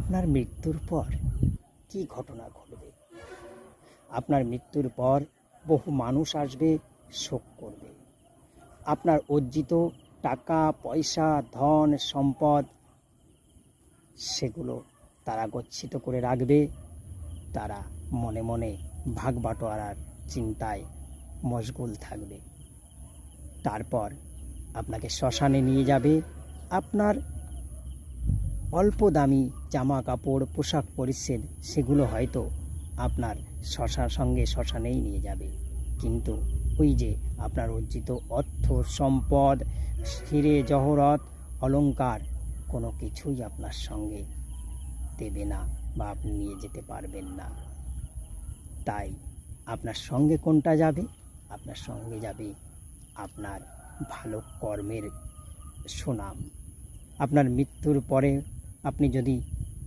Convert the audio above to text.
আপনার মৃত্যুর পর কি ঘটনা ঘটবে? আপনার মৃত্যুর পর বহু মানুষ আসবে, শোক করবে। আপনার অর্জিত টাকা পয়সা ধন সম্পদ সেগুলো তারা গচ্ছিত করে রাখবে। তারা মনে মনে ভাগ বাটোয়ারার চিন্তায় মশগুল থাকবে। তারপর আপনাকে শ্মশানে নিয়ে যাবে। আপনার অল্প দামি জামা কাপড় পোশাক পরিচ্ছদ সেগুলো হয়তো আপনার শ্মশানেই নিয়ে যাবে, কিন্তু ওই যে আপনার অর্জিত অর্থ সম্পদ হিরে জহরত অলংকার কোনো কিছুই আপনার সঙ্গে দেবে না বা আপনি নিয়ে যেতে পারবেন না। তাই আপনার সঙ্গে কোনটা যাবে? আপনার সঙ্গে যাবে আপনার ভালো কর্মের সুনাম। আপনার মৃত্যুর পরে আপনি যদি